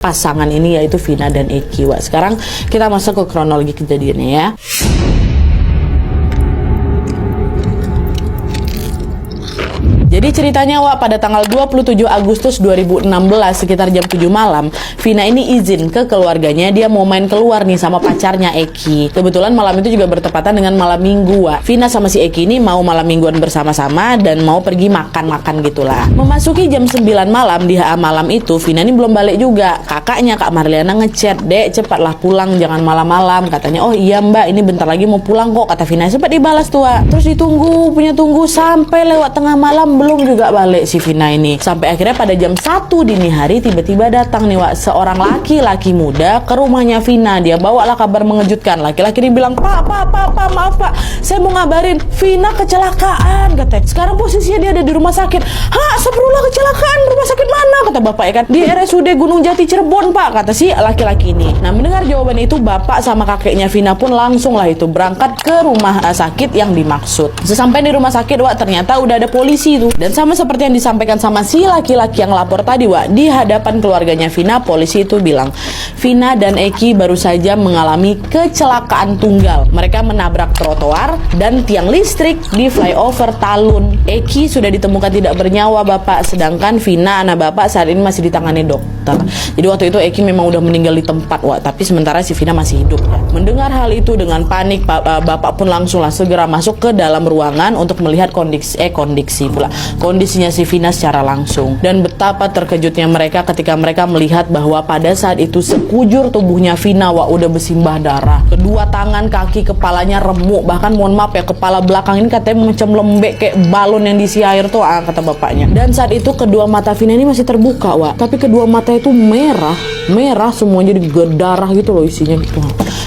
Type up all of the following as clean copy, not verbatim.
pasangan ini, yaitu Vina dan Eki. Wak, sekarang kita masuk ke kronologi kejadiannya ya. Jadi ceritanya Wak, pada tanggal 27 Agustus 2016 sekitar jam 7 malam, Vina ini izin ke keluarganya, dia mau main keluar nih sama pacarnya Eki. Kebetulan malam itu juga bertepatan dengan malam minggu Wak. Vina sama si Eki ini mau malam mingguan bersama-sama dan mau pergi makan-makan gitulah. Memasuki jam 9 malam di malam itu, Vina ini belum balik juga. Kakaknya Kak Marliana ngechat, "Dek, cepatlah pulang, jangan malam-malam." Katanya, "Oh iya Mbak, ini bentar lagi mau pulang kok," kata Vina. Sempat dibalas tuh Wak. Terus ditunggu sampai lewat tengah malam belum juga balik si Vina ini. Sampai akhirnya pada jam 1 dini hari tiba-tiba datang nih Wak, seorang laki-laki muda ke rumahnya Vina. Dia bawalah kabar mengejutkan. Laki-laki ini bilang, Pak, maaf Pak, saya mau ngabarin Vina kecelakaan," katanya. "Sekarang posisinya dia ada di rumah sakit." "Hah, astagfirullah, kecelakaan? Rumah sakit mana?" kata bapak ya kan. "Di RSUD Gunung Jati Cirebon Pak," kata si laki-laki ini. Nah, mendengar jawaban itu, bapak sama kakeknya Vina pun langsung lah itu berangkat ke rumah sakit yang dimaksud. Sesampai di rumah sakit Wak, ternyata udah ada polisi tuh. Dan sama seperti yang disampaikan sama si laki-laki yang lapor tadi Wak, di hadapan keluarganya Vina, polisi itu bilang, Vina dan Eki baru saja mengalami kecelakaan tunggal. Mereka menabrak trotoar dan tiang listrik di flyover Talun. Eki sudah ditemukan tidak bernyawa Bapak, sedangkan Vina anak Bapak saat ini masih ditangani dokter. Jadi waktu itu Eki memang udah meninggal di tempat Wak, tapi sementara si Vina masih hidup ya. Mendengar hal itu dengan panik, Bapak pun langsunglah segera masuk ke dalam ruangan untuk melihat kondisinya si Vina secara langsung. Dan betapa terkejutnya mereka ketika mereka melihat bahwa pada saat itu sekujur tubuhnya Vina Wak udah bersimbah darah. Kedua tangan, kaki, kepalanya remuk. Bahkan mohon maaf ya, kepala belakang ini katanya macam lembek kayak balon yang diisi air tuh kata bapaknya. Dan saat itu kedua mata Vina ini masih terbuka Wak, tapi kedua mata itu merah semuanya jadi darah gitu loh isinya gitu.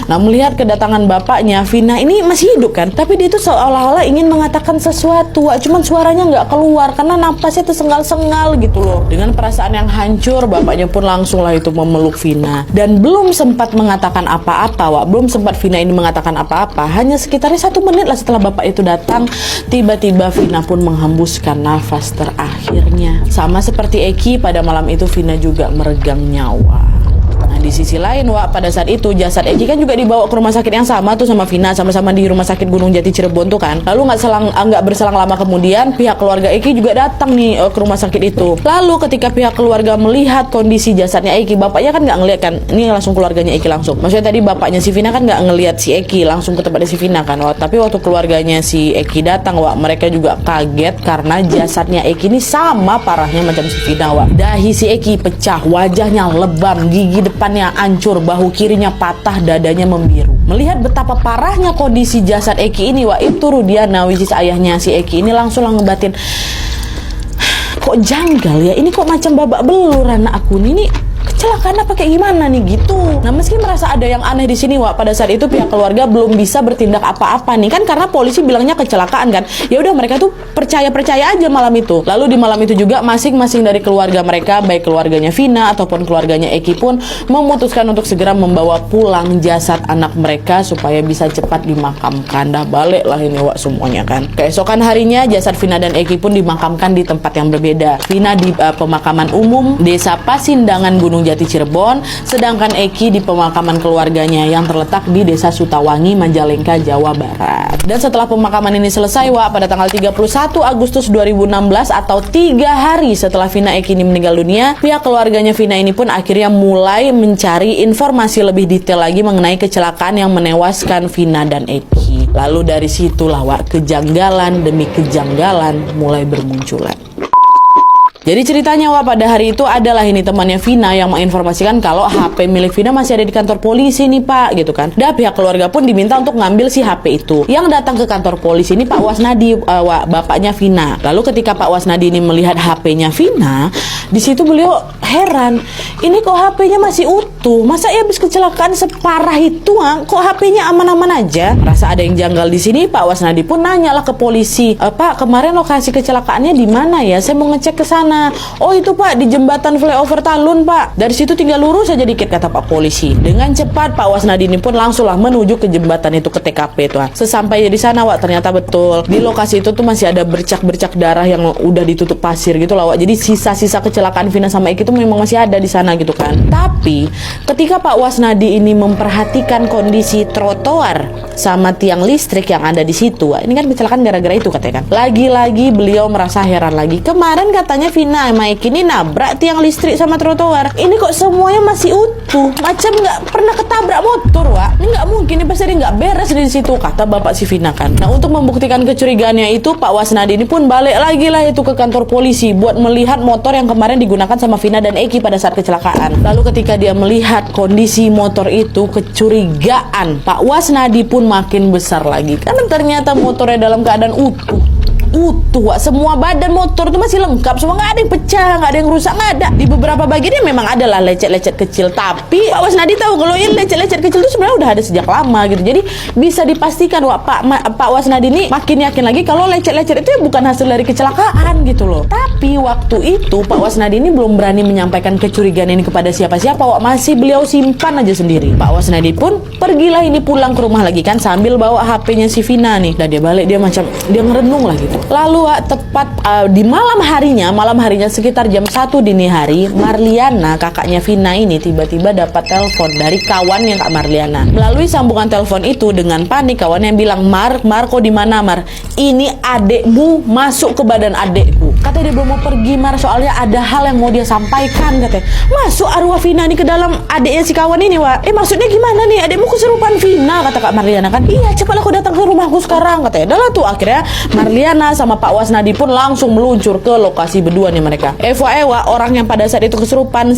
Nah, melihat kedatangan bapaknya, Vina ini masih hidup kan, tapi dia tuh seolah-olah ingin mengatakan sesuatu Wak, cuman suaranya nggak keluar karena napasnya tuh sengal-sengal gitu loh. Dengan perasaan yang hancur, bapaknya pun langsung lah itu memeluk Vina. Dan belum sempat mengatakan apa-apa Wak, belum sempat Vina ini mengatakan apa-apa, hanya sekitar 1 menit lah setelah bapak itu datang, tiba-tiba Vina pun menghembuskan nafas terakhirnya. Sama seperti Eki, pada malam itu Vina juga meregang nyawa. Nah, di sisi lain Wak, pada saat itu jasad Eki kan juga dibawa ke rumah sakit yang sama tuh sama Vina, sama-sama di rumah sakit Gunung Jati Cirebon tuh kan. Lalu nggak berselang lama kemudian pihak keluarga Eki juga datang nih ke rumah sakit itu. Lalu ketika pihak keluarga melihat kondisi jasadnya Eki, bapaknya kan nggak ngelihat kan, ini langsung keluarganya Eki langsung. Maksudnya tadi bapaknya si Vina kan nggak ngelihat si Eki, langsung ke tempatnya si Vina kan Wak. Tapi waktu keluarganya si Eki datang Wak, mereka juga kaget karena jasadnya Eki ini sama parahnya macam si Vina Wak. Dahi si Eki pecah, wajahnya lebam, gigi depannya hancur, bahu kirinya patah, dadanya membiru. Melihat betapa parahnya kondisi jasad Eki ini Wak, itu Rudiana, which is ayahnya si Eki ini langsung ngebatin, kok janggal ya, ini kok macam babak belur anak aku ini kecelakaan apa kayak gimana nih gitu. Nah, meski merasa ada yang aneh di sini Wak, pada saat itu pihak keluarga belum bisa bertindak apa-apa nih kan, karena polisi bilangnya kecelakaan kan. Ya udah, mereka tuh percaya aja malam itu. Lalu di malam itu juga masing-masing dari keluarga mereka, baik keluarganya Vina ataupun keluarganya Eki pun memutuskan untuk segera membawa pulang jasad anak mereka supaya bisa cepat dimakamkan. Dah balik lah ini Wak semuanya kan. Keesokan harinya jasad Vina dan Eki pun dimakamkan di tempat yang berbeda. Vina di pemakaman umum Desa Pasindangan Gunung Jati Cirebon, sedangkan Eki di pemakaman keluarganya yang terletak di Desa Sutawangi, Majalengka, Jawa Barat. Dan setelah pemakaman ini selesai Wak, pada tanggal 31 Agustus 2016 atau 3 hari setelah Vina Eki ini meninggal dunia, pihak keluarganya Vina ini pun akhirnya mulai mencari informasi lebih detail lagi mengenai kecelakaan yang menewaskan Vina dan Eki. Lalu dari situlah Wak, kejanggalan demi kejanggalan mulai bermunculan. Jadi ceritanya Wak, pada hari itu adalah ini temannya Vina yang menginformasikan kalau HP milik Vina masih ada di kantor polisi nih Pak, gitu kan. Dan pihak keluarga pun diminta untuk ngambil si HP itu. Yang datang ke kantor polisi ini Pak Wasnadi, bapaknya Vina. Lalu ketika Pak Wasnadi ini melihat HP-nya Vina, di situ beliau heran, ini kok HP-nya masih utuh? Masa ya habis kecelakaan separah itu, kok HP-nya aman-aman aja? Rasa ada yang janggal di sini, Pak Wasnadi pun nanyalah ke polisi, Pak, kemarin lokasi kecelakaannya di mana ya? Saya mau ngecek ke sana. mana? Oh itu Pak, di jembatan flyover Talun Pak. Dari situ tinggal lurus saja dikit, kata Pak polisi. Dengan cepat Pak Wasnadi ini pun langsunglah menuju ke jembatan itu, ke TKP itu. Sesampainya di sana Wak, ternyata betul di lokasi itu tuh masih ada bercak-bercak darah yang udah ditutup pasir gitu lah Wak. Jadi sisa-sisa kecelakaan Vina sama Eki itu memang masih ada di sana gitu kan. Tapi ketika Pak Wasnadi ini memperhatikan kondisi trotoar sama tiang listrik yang ada di situ, ini kan kecelakaan gara-gara itu katanya kan. Lagi-lagi beliau merasa heran lagi. Kemarin katanya Vina sama Eki ini nabrak tiang listrik sama trotoar. Ini kok semuanya masih utuh, macam nggak pernah ketabrak motor, Wak. Ini nggak mungkin, ini pasti nggak beres di situ, kata bapak si Vina kan. Nah, untuk membuktikan kecurigaannya itu, Pak Wasnadi ini pun balik lagi lah itu ke kantor polisi buat melihat motor yang kemarin digunakan sama Vina dan Eki pada saat kecelakaan. Lalu ketika dia melihat kondisi motor itu, kecurigaan Pak Wasnadi pun makin besar lagi, karena ternyata motornya dalam keadaan utuh, Wak. Semua badan motor itu masih lengkap, semua, nggak ada yang pecah, nggak ada yang rusak, nggak ada. Di beberapa bagiannya memang adalah lecet-lecet kecil, tapi Pak Wasnadi tahu kalau yang lecet-lecet kecil itu sebenarnya udah ada sejak lama gitu. Jadi bisa dipastikan Wak, Pak Wasnadi ini makin yakin lagi kalau lecet-lecet itu ya bukan hasil dari kecelakaan gitu loh. Tapi waktu itu Pak Wasnadi ini belum berani menyampaikan kecurigaan ini kepada siapa-siapa Wak, masih beliau simpan aja sendiri. Pak Wasnadi pun pergilah ini pulang ke rumah lagi kan, sambil bawa HP-nya si Vina nih. Dan dia balik, dia macam dia ngerenung lah gitu. Lalu tepat di malam harinya sekitar jam 1 dini hari, Marliana kakaknya Vina ini tiba-tiba dapat telepon dari kawannya Kak Marliana. Melalui sambungan telepon itu dengan panik kawannya bilang, Mar kok di mana Mar? Ini adekmu masuk ke badan adekku. Katanya dia belum mau pergi Mar, soalnya ada hal yang mau dia sampaikan katanya. Masuk arwah Vina ini ke dalam adeknya si kawan ini Wak. Maksudnya gimana nih? Adekmu kesurupan Vina, kata Kak Marliana kan. Iya, cepatlah kau datang ke rumahku sekarang katanya. Adalah tuh akhirnya Marliana sama Pak Wasnadi pun langsung meluncur ke lokasi berdua nih mereka. FYI Wak, orang yang pada saat itu kesurupan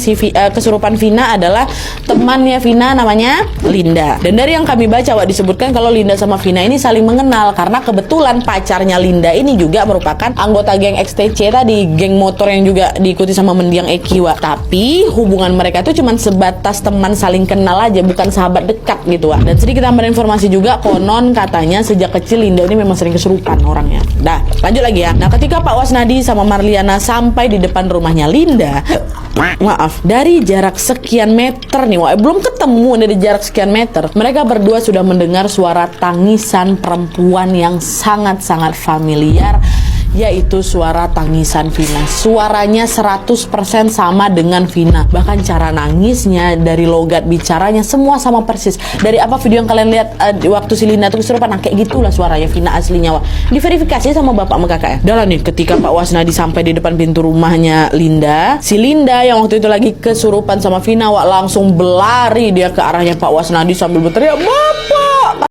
Vina adalah temannya Vina namanya Linda. Dan dari yang kami baca Wak, disebutkan kalau Linda sama Vina ini saling mengenal karena kebetulan pacarnya Linda ini juga merupakan anggota geng XTC tadi, geng motor yang juga diikuti sama mendiang Eki Wak. Tapi hubungan mereka itu cuma sebatas teman saling kenal aja, bukan sahabat dekat gitu Wak. Dan sedikit tambahan informasi juga, konon katanya sejak kecil Linda ini memang sering kesurupan orangnya. Dah, lanjut lagi ya. Nah, ketika Pak Wasnadi sama Marliana sampai di depan rumahnya Linda, maaf, dari jarak sekian meter nih Wak, belum ketemu, dari jarak sekian meter mereka berdua sudah mendengar suara tangisan perempuan yang sangat-sangat familiar, yaitu suara tangisan Vina. Suaranya 100% sama dengan Vina. Bahkan cara nangisnya, dari logat bicaranya, semua sama persis. Dari apa video yang kalian lihat waktu si Linda tuh kesurupan, nah kayak gitulah suaranya Vina aslinya Wak. Diverifikasi sama bapak sama kakak ya. Udah nih, ketika Pak Wasnadi sampai di depan pintu rumahnya Linda, si Linda yang waktu itu lagi kesurupan sama Vina Wak, langsung berlari dia ke arahnya Pak Wasnadi sambil berteriak, Bapak!